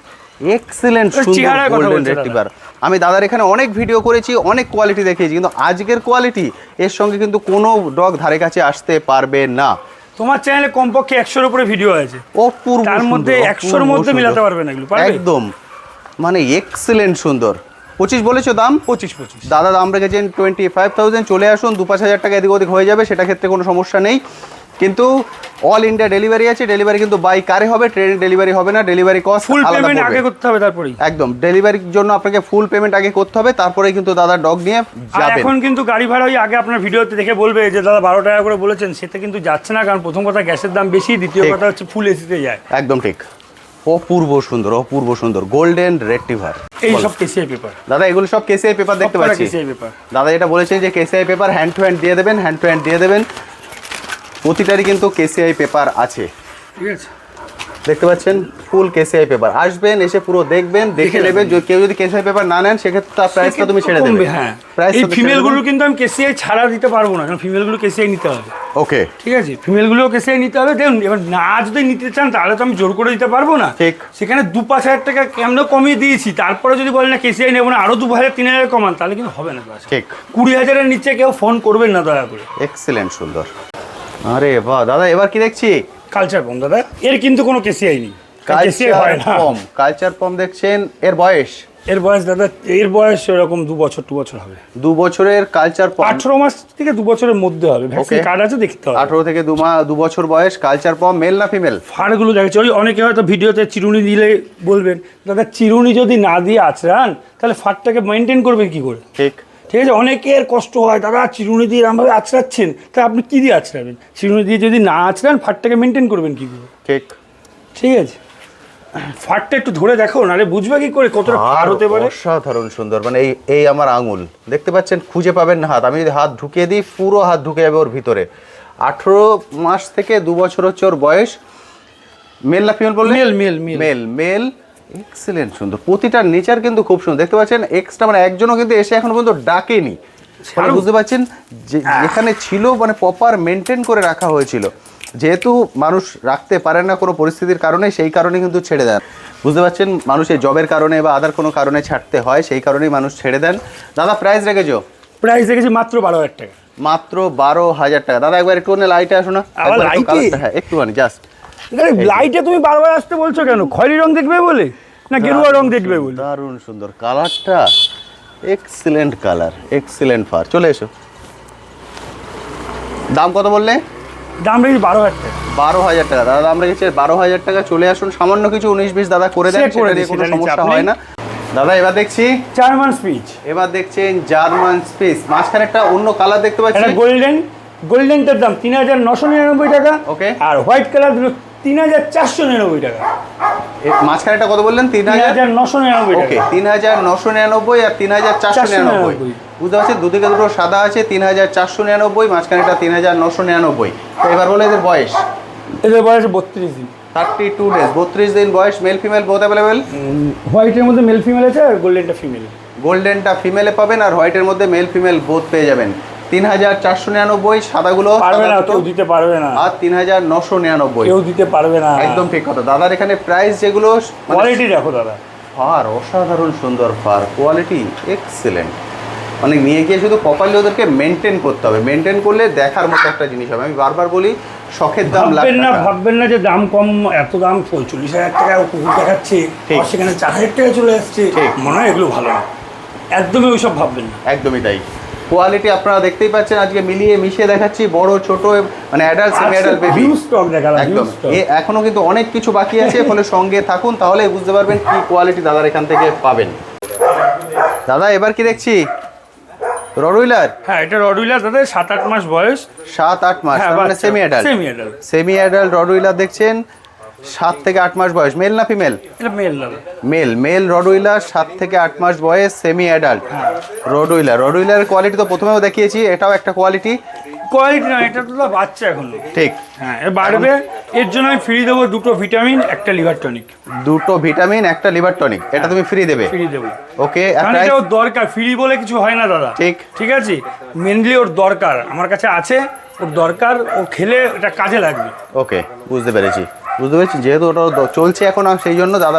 Speaker 1: এক্সেলেন্ট সুন্দর
Speaker 2: চেহারার কথা
Speaker 1: গোল্ডেন
Speaker 2: বলছে
Speaker 1: রেক্টিভার। আমি দাদার এখানে অনেক ভিডিও করেছি, অনেক কোয়ালিটি দেখিয়েছি, কিন্তু আজকের কোয়ালিটি এর সঙ্গে কিন্তু কোনো ডগ ধারে কাছে আসতে পারবে না।
Speaker 2: তোমার চ্যানেলে কমপক্ষে 100-র উপরে ভিডিও আছে,
Speaker 1: অপূর্ব
Speaker 2: তার
Speaker 1: সুন্দর,
Speaker 2: মধ্যে 100-র
Speaker 1: অপূর্ব
Speaker 2: মধ্যে
Speaker 1: সুন্দর।
Speaker 2: মিলাতে পারবে না এগুলো, পারবে?
Speaker 1: একদম, মানে এক্সেলেন্ট সুন্দর। 25 বলেছো দাম?
Speaker 2: 25।
Speaker 1: দাদা দাম রেখেছেন 25,000। চলে আসুন, 2-5 হাজার টাকা এদিক ওদিক হয়ে যাবে, সেটা ক্ষেত্রে কোনো সমস্যা নেই। কিন্তু অল ইন্ডিয়া ডেলিভারি আছে। ডেলিভারি কিন্তু বাই কারে হবে, ট্রেনে ডেলিভারি হবে না। ডেলিভারি কস্ট
Speaker 2: ফুল
Speaker 1: আলাদা
Speaker 2: পেমেন্ট
Speaker 1: পড়বে।
Speaker 2: আগে করতে হবে, তারপরেই।
Speaker 1: একদম, ডেলিভারির জন্য আপনাকে ফুল পেমেন্ট আগে করতে হবে, তারপরেই কিন্তু দাদা ডগ নিয়ে
Speaker 2: আর
Speaker 1: যাবেন।
Speaker 2: এখন কিন্তু গাড়ি ভাড়া ওই আগে আপনার ভিডিওতে দেখে বলবে যে দাদা 12 টাকা করে বলেছেন, সেটা কিন্তু যাচ্ছে না, কারণ প্রথম কথা গ্যাসের দাম বেশি, দ্বিতীয়
Speaker 1: ঠিক।
Speaker 2: কথা হচ্ছে ফুল এসিতে যায়।
Speaker 1: একদম ঠিক। অপূর্ব সুন্দর, অপূর্ব সুন্দর গোল্ডেন রেক্টিভার।
Speaker 2: এই সব কেসিআই পেপার
Speaker 1: দাদা এগুলো সব কেসিআই পেপার দেখতে পাচ্ছি।
Speaker 2: কেসিআই পেপার।
Speaker 1: দাদা এটা বলেছেন যে কেসিআই পেপার হ্যান্ড টু হ্যান্ড দিয়ে দেবেন, হ্যান্ড টু হ্যান্ড দিয়ে দেবেন। প্রতিটারই কিন্তু কেসিআই পেপার আছে।
Speaker 2: ঠিক আছে।
Speaker 1: দেখতে পাচ্ছেন ফুল কেসিআই পেপার। আসবেন, এসে পুরো দেখবেন, দেখে নেবেন। কেউ যদি কেসিআই পেপার না নেন সেক্ষেত্রে তার প্রাইসটা তুমি ছেড়ে দেবে।
Speaker 2: হ্যাঁ,
Speaker 1: প্রাইস
Speaker 2: এই ফিমেলগুলো কিন্তু আমি কেসিআই ছাড়া দিতে পারবো না, কারণ ফিমেলগুলো কেসিআই নিতে হবে।
Speaker 1: ওকে,
Speaker 2: ঠিক আছে, ফিমেলগুলো কেসিআই নিতে হবে। দেখুন, এবার না যদি নিতে চান তাহলে তো আমি জোর করে দিতে পারবো না।
Speaker 1: ঠিক।
Speaker 2: সেখানে 2-5 হাজার টাকা কেমন কমিয়ে দিয়েছি, তারপরে যদি বলেন না কেসিআই নেবো না, আরও 2,000-3,000 কমান, তাহলে কিন্তু হবে না।
Speaker 1: ঠিক।
Speaker 2: 20,000-এর নিচে কেউ ফোন করবেন না দয়া করে।
Speaker 1: এক্সেলেন্ট, সুন্দর। আরে বাহ দাদা, এবার কি দেখছি?
Speaker 2: কালচার পম দাদা, এর কিন্তু কোনো কেসিআই নেই, কেসিআই হয় না।
Speaker 1: কালচার পম দেখছেন, এর বয়স?
Speaker 2: এর বয়স দাদা, এর বয়স এরকম 2 বছর 2 বছর হবে।
Speaker 1: 2 বছরের কালচার পম,
Speaker 2: 18 মাস থেকে 2 বছরের মধ্যে হবে। ভ্যাকসিন কার্ড আছে, দেখতে হবে।
Speaker 1: 18 থেকে 2 বছর বয়স কালচার পম, মেল না ফিমেল?
Speaker 2: ফাড়গুলো দেখেছি, ওই অনেকে হয়তো ভিডিওতে চিরুনি দিলে বলবেন দাদা চিরুনি যদি না দিয়ে আঁচড়ান তাহলে ফাড়টাকে মেনটেন করবেন কি করে।
Speaker 1: ঠিক।
Speaker 2: ঠিক আছে, অনেকের কষ্ট হয়, দাদা চিরুনি দিয়ে এরমভাবে আঁচড়াচ্ছেন, তা আপনি কী দিয়ে আঁচড়াবেন? চিরুনি দিয়ে যদি না আঁচড়ান ফাড়টাকে মেনটেন করবেন কী করে?
Speaker 1: ঠিক।
Speaker 2: ঠিক আছে, ফাড়টা একটু ধরে দেখো, নাহলে বুঝবে কি করে কতটা ফাড় হতে পারে।
Speaker 1: অসাধারণ সুন্দর, মানে এই আমার আঙুল দেখতে পাচ্ছেন, খুঁজে পাবেন না হাত। আমি যদি হাত ঢুকিয়ে দিই পুরো হাত ঢুকে যাবে ওর ভিতরে। 18 মাস থেকে 2 বছর হচ্ছে ওর বয়স। মেল না ফিমেল বললেন?
Speaker 2: Male male male
Speaker 1: male. Male, excellent সুন্দর। প্রতিটার নেচার কিন্তু খুব সুন্দর। দেখতে পাচ্ছেন এক্সট্রা, মানে একজনও কিন্তু এসে এখন পর্যন্ত ডাকেনি। মানে বুঝতে পারছেন যেখানে ছিল মানে প্রপার মেনটেন করে রাখা হয়েছিল। যেহেতু মানুষ রাখতে পারে না কোনো পরিস্থিতির কারণে, সেই কারণে কিন্তু ছেড়ে দেন। বুঝতে পারছেন, মানুষের জবের কারণে বা আদার কোনো কারণে ছাড়তে হয়, সেই কারণেই মানুষ ছেড়ে দেন। দাদা প্রাইস রেখেছো?
Speaker 2: প্রাইস রেখেছি মাত্র 12,000 টাকা।
Speaker 1: মাত্র 12,000 টাকা। দাদা একবার একটু লাইটে আসো না। হ্যাঁ একটুখানি জাস্ট।
Speaker 2: লাইটে তুমি বারবার আসতে বলছো কেন? খয়েরি রং দেখবে বলে না গেরুয়া রং দেখবে বলে?
Speaker 1: দারুণ সুন্দর কালারটা, এক্সিলেন্ট কালার, এক্সিলেন্ট ফার। চলে এসো। দাম কত বললে?
Speaker 2: দাম রেখেছি 12,000 টাকা।
Speaker 1: 12,000 টাকা দাদা দাম রেখেছে। 12,000 টাকা। চলে আসুন, সামান্য কিছু 19-20 দাদা করে দেন, সেটা নিয়ে কোনো সমস্যা হয় না। দাদা এবার দেখছি
Speaker 2: জার্মান স্পিচ।
Speaker 1: এবার দেখছেন জার্মান স্পিচ। মাঝখানে একটা অন্য কালার দেখতে পাচ্ছি,
Speaker 2: এটা গোল্ডেন। গোল্ডেনটার দাম 3,999 টাকা।
Speaker 1: ওকে।
Speaker 2: আর হোয়াইট কালার দিল 3,499 টাকা।
Speaker 1: মাঝখানে এটা কত বললেন?
Speaker 2: 3,999
Speaker 1: ওকে,
Speaker 2: টাকা।
Speaker 1: 3,999 আর 3,499। বুঝতে পারছি, দুদিকে দুটো সাদা আছে। 3,499, মাঝখানে এটা 3,999। তো এবার বলে এদের বয়স?
Speaker 2: এদের বয়স 32 দিন।
Speaker 1: 32 ডেজ, 32 দিন বয়স। Male female both available?
Speaker 2: হোয়াইটের মধ্যে মেল ফিমেল আছে, আর গোল্ডেনটা ফিমেল।
Speaker 1: গোল্ডেনটা ফিমেলে পাবেন আর হোয়াইটের মধ্যে মেল ফিমেল বোথ পেয়ে যাবেন। 3,499, সাদাগুলো
Speaker 2: পারবে না, কেউ দিতে পারবে না।
Speaker 1: আর 3,999,
Speaker 2: কেউ দিতে পারবে না।
Speaker 1: একদম ঠিক কথা। দাদার এখানে প্রাইস যেগুলো,
Speaker 2: কোয়ালিটি দেখো দাদা,
Speaker 1: ফার অসাধারণ সুন্দর, ফার কোয়ালিটি এক্সেলেন্ট। মানে নিয়ে গিয়ে শুধু প্রপারলি ওদেরকে মেনটেন করতে হবে। মেনটেন করলে দেখার মতো একটা জিনিস হবে। আমি বারবার বলি, শখের দাম লাখ টাকা।
Speaker 2: ভাববেন না যে দাম কম, এত দাম 40,000 টাকা কুকুর দেখাচ্ছে, আর সেখানে 4,000 টাকা চলে আসছে, মনে হয় এগুলো ভালো না। একদমই ওইসব ভাববেন না।
Speaker 1: একদমই তাই। কোয়ালিটি আপনারা দেখতেই পাচ্ছেন, আজকে মিলিয়ে মিশিয়ে দেখাচ্ছি, বড় ছোট মানে adult, semi adult, baby
Speaker 2: stock দেখালাম।
Speaker 1: একদম। এখনো কিন্তু অনেক কিছু বাকি আছে, ফলে সঙ্গে থাকুন, তাহলে বুঝতে পারবেন কি কোয়ালিটি দাদার এখান থেকে পাবেন। দাদা এবার কি দেখছি? রডউইলার।
Speaker 2: হ্যাঁ, এটা রডউইলার দাদা, 7-8 মাস বয়স।
Speaker 1: 7-8 মাস, মানে সেমি অ্যাডাল্ট। সেমি অ্যাডাল্ট রডউইলার দেখছেন, 7 থেকে 8 মাস বয়স। মেল না ফিমেল?
Speaker 2: এটা মেল দাদা।
Speaker 1: মেল। মেল রডউইলার, 7 থেকে 8 মাস বয়স, সেমি অ্যাডাল্ট রডউইলার। রডউইলারের কোয়ালিটি তো প্রথমেও দেখিয়েছি, এটাও একটা কোয়ালিটি।
Speaker 2: কোয়ালিটি না, এটা তো বাচ্চা এখনো।
Speaker 1: ঠিক।
Speaker 2: হ্যাঁ, এর বাড়বে। এর জন্য আমি ফ্রি দেবো 2টো ভিটামিন, একটা লিভার টনিক।
Speaker 1: 2টো ভিটামিন, একটা লিভার টনিক, এটা তুমি ফ্রি দেবে?
Speaker 2: ফ্রি দেবো।
Speaker 1: ওকে।
Speaker 2: এটা ওর দরকার, ফ্রি বলে কিছু হয় না দাদা।
Speaker 1: ঠিক।
Speaker 2: ঠিক আছে, মেনলি ওর দরকার, আমার কাছে আছে, ওর দরকার, ও খেলে এটা কাজে লাগবে।
Speaker 1: ওকে, বুঝতে পেরেছি। যেহেতু ওটা চলছে এখন, সেই জন্য দাদা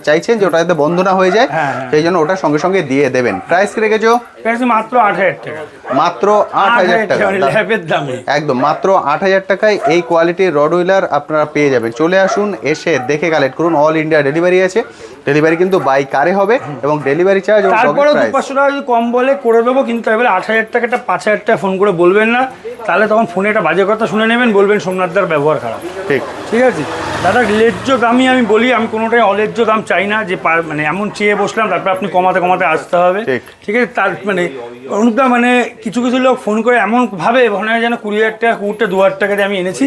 Speaker 1: চাইছেন যে ওটা যাতে বন্ধ না হয়ে যায়, সেই জন্য ওটা সঙ্গে সঙ্গে দিয়ে দেবেন। প্রাইস কি রেখেছো?
Speaker 2: প্রাইস মাত্র 8,000 টাকা।
Speaker 1: মাত্র 8,000 টাকা,
Speaker 2: ল্যাবের দামে।
Speaker 1: একদম মাত্র 8,000 টাকায় এই কোয়ালিটির রডউইলার আপনারা পেয়ে যাবেন। চলে আসুন, এসে দেখে কালেক্ট করুন। অল ইন্ডিয়া ডেলিভারি আছে। ডেলিভারি কিন্তু বাই কারে হবে, এবং ডেলিভারি চার্জ
Speaker 2: তারপরে 200-500 টাকা যদি কম বলে করে দেবো, কিন্তু এবারে 8,000 টাকাটা 5,000 টাকা ফোন করে বলবেন না, তাহলে তখন ফোনে একটা বাজে কথা শুনে নেবেন, বলবেন সোমনাথদার ব্যবহার খারাপ।
Speaker 1: ঠিক।
Speaker 2: ঠিক আছে দাদা, ন্যায্য দামই আমি বলি, আমি কোনোটাই অন্যায্য দাম চাই না যে মানে এমন চেয়ে বসলাম তারপর আপনি কমাতে কমাতে আসতে হবে। ঠিক আছে, তার মানে অনুদা মানে কিছু কিছু লোক ফোন করে এমন ভাবে মনে হয় যেন 20,000 টাকা কুকুরটা 2,000 টাকা দিয়ে আমি এনেছি,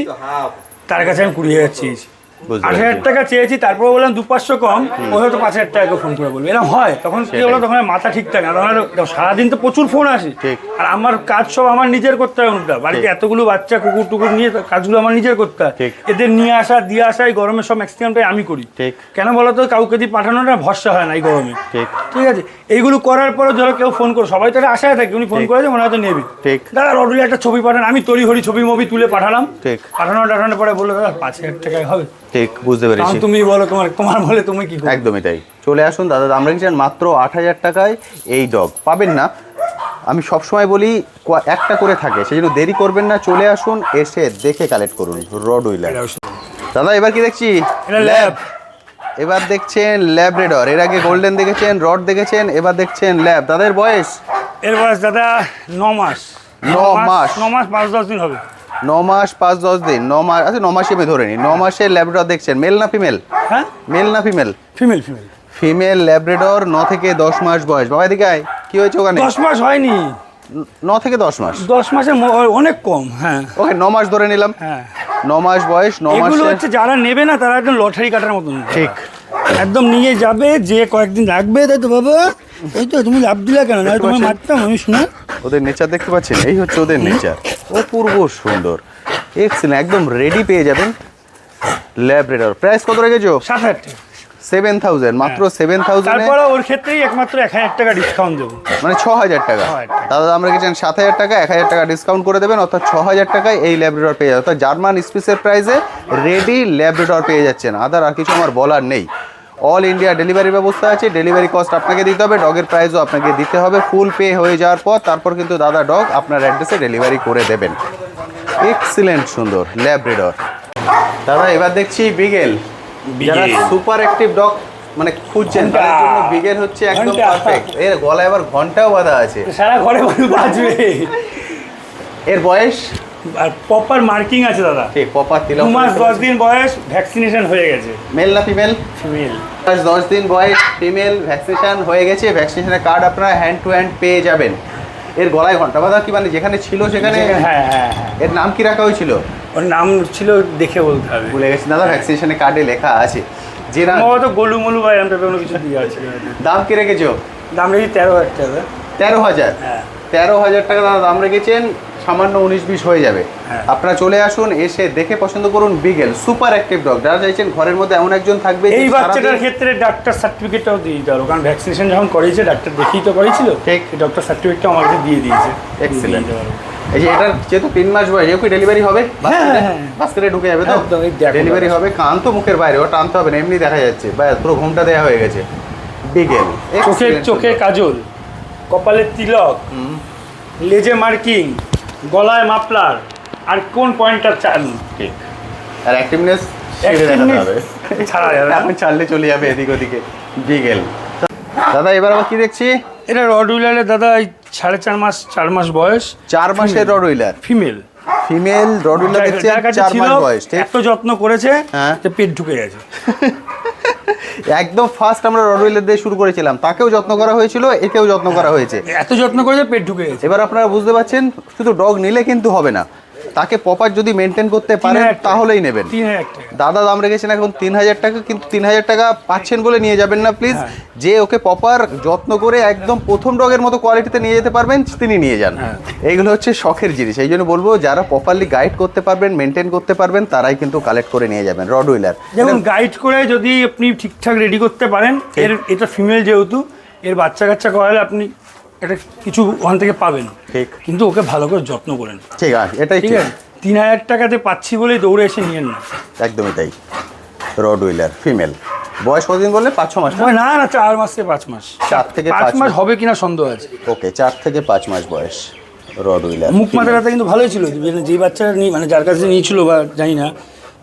Speaker 2: তার কাছে আমি 20,000 চেয়েছি।
Speaker 1: বুঝতে
Speaker 2: 8,000
Speaker 1: পেরেছি।
Speaker 2: টাকা চেয়েছি, তারপর বললাম 2-500 কম, ও হয়তো 5,000 টাকা ফোন করে বলবে, এরকম হয়। তখন কি হলো, তখন আর মাথা ঠিক থাকে না, তখন আর সারাদিন তো প্রচুর ফোন আসে,
Speaker 1: ঠিক।
Speaker 2: আর আমার কাজ সব আমার নিজের করতে হয় অনুটা, বাড়িতে
Speaker 1: ঠিক।
Speaker 2: এতগুলো বাচ্চা কুকুর টুকুর নিয়ে কাজগুলো আমার নিজের করতে হয়।
Speaker 1: ঠিক।
Speaker 2: এদের নিয়ে আসা দিয়ে আসা এই গরমে সব ম্যাক্সিমামটাই আমি করি।
Speaker 1: ঠিক।
Speaker 2: কেন বলো তো, কাউকে দিয়ে পাঠানোটা ভরসা হয় না এই গরমে।
Speaker 1: ঠিক।
Speaker 2: ঠিক আছে, এইগুলো করার পরে ধরো কেউ ফোন করো, সবাই তো একটা আশায় থাকে, উনি ফোন
Speaker 1: ঠিক।
Speaker 2: করেছে মনে হয়তো নেবে।
Speaker 1: ঠিক।
Speaker 2: দাদা রডুলি একটা ছবি পাঠান, আমি তড়ি হরি ছবি মবি তুলে পাঠালাম।
Speaker 1: ঠিক।
Speaker 2: টাঠানোর পরে বললো দাদা 5,000 টাকায় হবে।
Speaker 1: ঠিক, বুঝতে
Speaker 2: কারণ
Speaker 1: পেরেছি।
Speaker 2: তুমি বলো, তোমার বলে তুমি কি করবে?
Speaker 1: একদমই তাই। চলে আসুন দাদা, দাম রেখেছেন মাত্র 8,000 টাকায়। এই ডগ পাবেন না, আমি সবসময় বলি একটা করে থাকে, সেই জন্য দেরি করবেন না, চলে আসুন, এসে দেখে কালেক্ট করুন রড উইলার। দাদা এবার কি দেখছি?
Speaker 2: এটা ল্যাব।
Speaker 1: এবার দেখছেন ল্যাব্রেডর। এর আগে গোল্ডেন দেখেছেন, রড দেখেছেন, এবার দেখছেন ল্যাব। দাদার বয়স?
Speaker 2: এর বয়স দাদা 9 মাস।
Speaker 1: 9 মাস।
Speaker 2: 9 মাস 5-10 দিন হবে।
Speaker 1: 9 মাস 5-10 দিন। 9 মাস, আচ্ছা 9 মাসে আমি ধরে নিই। 9 মাসের ল্যাব্রেডর দেখছেন, মেল না ফিমেল?
Speaker 2: হ্যাঁ,
Speaker 1: মেল না ফিমেল?
Speaker 2: ফিমেল।
Speaker 1: ফিমেল ল্যাব্রেডর, 9 থেকে 10 মাস বয়স। বাবা এদিকে আয়, কি হয়েছে ওখানে?
Speaker 2: 10 মাস হয়নি,
Speaker 1: 9 থেকে 10 মাস।
Speaker 2: 10 মাসের অনেক কম। হ্যাঁ
Speaker 1: ওকে, 9 মাস ধরে নিলাম।
Speaker 2: হ্যাঁ,
Speaker 1: 9 মাস বয়স, 9
Speaker 2: এগুলো
Speaker 1: মাসে।
Speaker 2: হচ্ছে যারা নেবে না তারা একদম লটারি কাটার মতন।
Speaker 1: ঠিক।
Speaker 2: একদম নিয়ে যাবে, যে কয়েকদিন রাখবে, তাই তো বাবা, এই তো তুমি লাভ দিলা কেন, না তোমার মারতাম আমি, শুনে।
Speaker 1: ওদের নেচার দেখতে পাচ্ছেন, এই হচ্ছে ওদের নেচার, অপূর্ব সুন্দর, এক্সেলেন্ট, একদম রেডি পেয়ে যাবেন ল্যাব্রেডর। প্রাইস কত রেখেছো?
Speaker 2: 7,000 টাকা।
Speaker 1: 7,000, মাত্র 7,000।
Speaker 2: তারপরে ওর ক্ষেত্রেই একমাত্র 1,000 টাকা ডিসকাউন্ট দেবো।
Speaker 1: মানে 6,000 টাকা।
Speaker 2: 6,000 টাকা।
Speaker 1: দাদা দাম রেখেছেন 7,000 টাকা, 1,000 টাকা ডিসকাউন্ট করে দেবেন, অর্থাৎ 6,000 টাকায় এই ল্যাব্রেডর পেয়ে যাবে। অর্থাৎ জার্মান স্পেসের প্রাইসে রেডি ল্যাব্রেডর পেয়ে যাচ্ছেন। আর কিছু আমার বলার নেই। অল ইন্ডিয়া ডেলিভারি ব্যবস্থা আছে, ডেলিভারি কস্ট আপনাকে দিতে হবে, ডগের প্রাইসও আপনাকে দিতে হবে। ফুল পে হয়ে যাওয়ার পর তারপর কিন্তু দাদা ডগ আপনার অ্যাড্রেসে ডেলিভারি করে দেবেন। এক্সিলেন্ট সুন্দর ল্যাব্রেডর। দাদা এবার দেখছি বিগেল। যারা সুপার অ্যাক্টিভ ডগ মানে খুঁজছেন, তাদের জন্য বিগেল হচ্ছে একদম
Speaker 2: ঘন্টা।
Speaker 1: পারফেক্ট। এর গলায় আবার ঘন্টাও বাঁধা আছে।
Speaker 2: সারা ঘরে বাজবে।
Speaker 1: এর বয়স?
Speaker 2: আর প্রপার মার্কিং আছে দাদা।
Speaker 1: ঠিক, পপা
Speaker 2: 2 মাস 10 দিন বয়স, ভ্যাকসিনেশন হয়ে গেছে।
Speaker 1: মেল না ফিমেল?
Speaker 2: ফিমেল।
Speaker 1: 10 দিন বয়স, ফিমেল, ভ্যাকসিনেশন হয়ে গেছে। ভ্যাকসিনেশনের কার্ড আপনারা হ্যান্ড টু হ্যান্ড পেয়ে যাবেন। এর গলায় ঘন্টা বাঁধা কি, মানে যেখানে ছিল সেখানে?
Speaker 2: হ্যাঁ হ্যাঁ।
Speaker 1: এর নাম কি রাখা হয়েছিল?
Speaker 2: ওর নাম ছিল, দেখে বলতে হবে,
Speaker 1: ভুলে গেছি দাদা, ভ্যাকসিনেশনের কার্ডে লেখা আছে। যে নাম
Speaker 2: সম্ভবত গোলু মোলু বা এরকম টাইপের কোনো কিছু দিয়ে আছে।
Speaker 1: দাম কি রেখেছো?
Speaker 2: দাম রেখেছি 13,000 টাকা।
Speaker 1: 13,000?
Speaker 2: হ্যাঁ।
Speaker 1: 13,000 টাকা দাদা দাম রেখেছেন, সামান্য 19-20 হয়ে যাবে।
Speaker 2: হ্যাঁ।
Speaker 1: আপনারা চলে আসুন, এসে দেখে পছন্দ করুন বিগেল সুপার অ্যাক্টিভ ডগ। যারা চাইছেন ঘরের মধ্যে এমন একজন থাকবে যে
Speaker 2: এই
Speaker 1: সারাদিন-
Speaker 2: বাচ্চাটার ক্ষেত্রে ডাক্তার সার্টিফিকেটটাও দিয়ে দিতে হবে, কারণ ভ্যাকসিনেশন যখন করিয়েছে ডাক্তার দেখেই তো করেছিল।
Speaker 1: ঠিক।
Speaker 2: এই ডক্টর সার্টিফিকেটটা আমাকে দিয়ে দিয়েছে।
Speaker 1: Excellent.
Speaker 2: দিয়ে দিতে পারবো।
Speaker 1: এই যে এটার যেহেতু 3 মাস বয়স, এও কি ডেলিভারি হবে?
Speaker 2: হ্যাঁ।
Speaker 1: বাস্কেটে ঢুকে যাবে তো?
Speaker 2: একদম, এই দেখো
Speaker 1: ডেলিভারি
Speaker 2: দাদা।
Speaker 1: হবে। কান তো মুখের বাইরে, ওটা টানতে হবে না, এমনি দেখা যাচ্ছে, ব্যাস পুরো ঘুমটা দেওয়া হয়ে গেছে। বিগেল
Speaker 2: চোখে কাজল, কপালে তিলক, লেজে মার্কিং, গলায় মাফলার, আর কোন পয়েন্টটা চান?
Speaker 1: ঠিক। আর অ্যাক্টিভনেস
Speaker 2: ছাড়া যাবে না।
Speaker 1: এখন ছাড়লে চলে যাবে এদিক ওদিকে। বিগেল। দাদা এবার আবার কি দেখছি?
Speaker 2: এটা রডউইলারের দাদা, এই 4.5 মাস বয়স,
Speaker 1: 4 মাসের রডউইলার।
Speaker 2: ফিমেল।
Speaker 1: ফিমেল রডউইলার দেখছি,
Speaker 2: যার কাছে
Speaker 1: 4
Speaker 2: ছিল,
Speaker 1: মাস বয়স। ঠিক।
Speaker 2: এত যত্ন করেছে
Speaker 1: হ্যাঁ।
Speaker 2: যে পেট ঢুকে গেছে।
Speaker 1: একদম ফার্স্ট আমরা রডউইলার দিয়ে শুরু করেছিলাম, তাকেও যত্ন করা হয়েছিল, একেও যত্ন করা হয়েছে।
Speaker 2: এত যত্ন করেছে পেট ঢুকে গেছে।
Speaker 1: এবার আপনারা বুঝতে পারছেন, শুধু ডগ নিলে কিন্তু হবে না, তাকে প্রপার যদি মেনটেন করতে পারেন
Speaker 2: 3,000 টাকা।
Speaker 1: তাহলেই নেবেন।
Speaker 2: 3,000 টাকা।
Speaker 1: দাদা দাম রেখেছেন এখন 3,000 টাকা, কিন্তু 3,000 টাকা পাচ্ছেন বলে নিয়ে যাবেন না প্লিজ।
Speaker 2: হ্যাঁ।
Speaker 1: যে ওকে প্রপার যত্ন করে একদম প্রথম ডগের মতো কোয়ালিটিতে নিয়ে যেতে পারবেন তিনি নিয়ে যান।
Speaker 2: হ্যাঁ।
Speaker 1: এইগুলো হচ্ছে শখের জিনিস, এই জন্য বলবো যারা প্রপারলি গাইড করতে পারবেন, মেনটেন করতে পারবেন, তারাই কিন্তু কালেক্ট করে নিয়ে যাবেন রডউইলার।
Speaker 2: যেমন গাইড করে যদি আপনি ঠিকঠাক রেডি করতে পারেন, এটা ফিমেল যেহেতু, এর বাচ্চা কাচ্চা করালে আপনি এটা কিছু ওখান থেকে পাবেন।
Speaker 1: ঠিক।
Speaker 2: কিন্তু ওকে ভালো করে যত্ন করেন।
Speaker 1: ঠিক আছে, এটাই
Speaker 2: ঠিক
Speaker 1: ঠিক।
Speaker 2: আছে, 3,000 টাকাতে পাচ্ছি বলেই দৌড়ে এসে নিয়েন না।
Speaker 1: একদমই তাই। রডউইলার ফিমেল, বয়স কতদিন বললে? 5-6 মাস?
Speaker 2: না 4 মাস থেকে 5 মাস।
Speaker 1: 4 থেকে
Speaker 2: 5
Speaker 1: 5
Speaker 2: মাস হবে কিনা সন্দেহ আছে।
Speaker 1: ওকে, 4 থেকে 5 মাস বয়স রডউইলার।
Speaker 2: মুখ মাথাটা কিন্তু ভালোই ছিল, যে বাচ্চাটা নিয়ে মানে যার কাছে নিয়েছিল বা জানি না,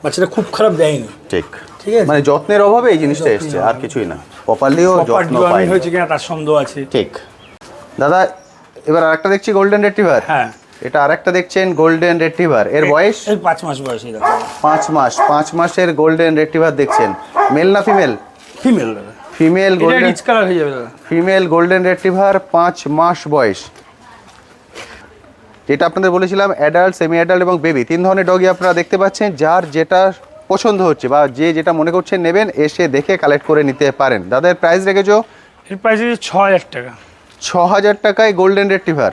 Speaker 2: বাচ্চাটা খুব খারাপ দেয়নি।
Speaker 1: ঠিক।
Speaker 2: ঠিক আছে,
Speaker 1: মানে যত্নের অভাবে এই জিনিসটা এসছে, আর কিছুই না, প্রপারলিও
Speaker 2: প্রপার
Speaker 1: যত্ন
Speaker 2: ডিওয়ার্মিং
Speaker 1: পায়।
Speaker 2: হয়েছে কিনা তার সন্দেহ আছে।
Speaker 1: ঠিক। দাদা এবার আরেকটা দেখছি গোল্ডেন রেট্রিভার।
Speaker 2: হ্যাঁ।
Speaker 1: এটা আরেকটা দেখছেন গোল্ডেন রেট্রিভার। এর বয়স?
Speaker 2: এই 5 মাস বয়স। এই দেখো
Speaker 1: 5 মাস। 5 মাসের গোল্ডেন রেট্রিভার দেখছেন। মেল না ফিমেল?
Speaker 2: ফিমেল দাদা।
Speaker 1: ফিমেল
Speaker 2: এটা
Speaker 1: গোল্ডেন,
Speaker 2: রিচ কালার হয়ে যাবে দাদা।
Speaker 1: ফিমেল গোল্ডেন রেট্রিভার, 5 মাস বয়স। যেটা আপনাদের বলেছিলাম অ্যাডাল্ট, সেমি অ্যাডাল্ট এবং বেবি 3 ধরনের ডগই আপনারা দেখতে পাচ্ছেন। যার যেটা পছন্দ হচ্ছে বা যে যেটা মনে করছেন নেবেন, এসে দেখে কালেক্ট করে নিতে পারেন। দাদার প্রাইস রেখেছো
Speaker 2: এর প্রাইস হচ্ছে 6,000 টাকা।
Speaker 1: 6,000 টাকায় গোল্ডেন রেট্রিভার,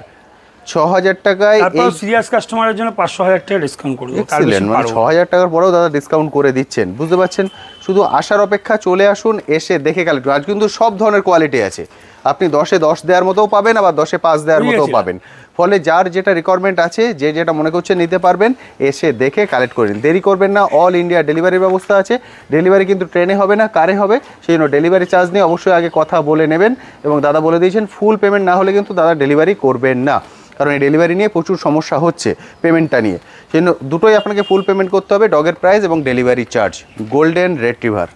Speaker 1: 6,000 টাকায়
Speaker 2: তারপর
Speaker 1: এই
Speaker 2: সিরিয়াস কাস্টমারের জন্য 500,000 টাকা ডিসকাউন্ট করবো।
Speaker 1: এক্সিলেন্ট, মানে 6,000 টাকার পরেও দাদা ডিসকাউন্ট করে দিচ্ছেন, বুঝতে পারছেন। শুধু আসার অপেক্ষা, চলে আসুন, এসে দেখে কালেক্ট। আজ কিন্তু সব ধরনের কোয়ালিটি আছে, আপনি 10-এ 10 দেওয়ার মতোও পাবেন, আবার 10-এ 5 দেওয়ার মতোও পাবেন। ফলে যার যেটা রিকোয়ারমেন্ট আছে, যে যেটা মনে করছে নিতে পারবেন, এসে দেখে কালেক্ট করে নিন। দেরি করবেন না, অল ইন্ডিয়া ডেলিভারির ব্যবস্থা আছে। ডেলিভারি কিন্তু ট্রেনে হবে না, কারে হবে, সেই জন্য ডেলিভারি চার্জ নিয়ে অবশ্যই আগে কথা বলে নেবেন। এবং দাদা বলে দিয়েছেন ফুল পেমেন্ট না হলে কিন্তু দাদা ডেলিভারি করবেন না, কারণ এই ডেলিভারি নিয়ে প্রচুর সমস্যা হচ্ছে পেমেন্টটা নিয়ে। সেই জন্য দুটোই আপনাকে ফুল পেমেন্ট করতে হবে, ডগের প্রাইস এবং ডেলিভারি চার্জ। Golden retriever.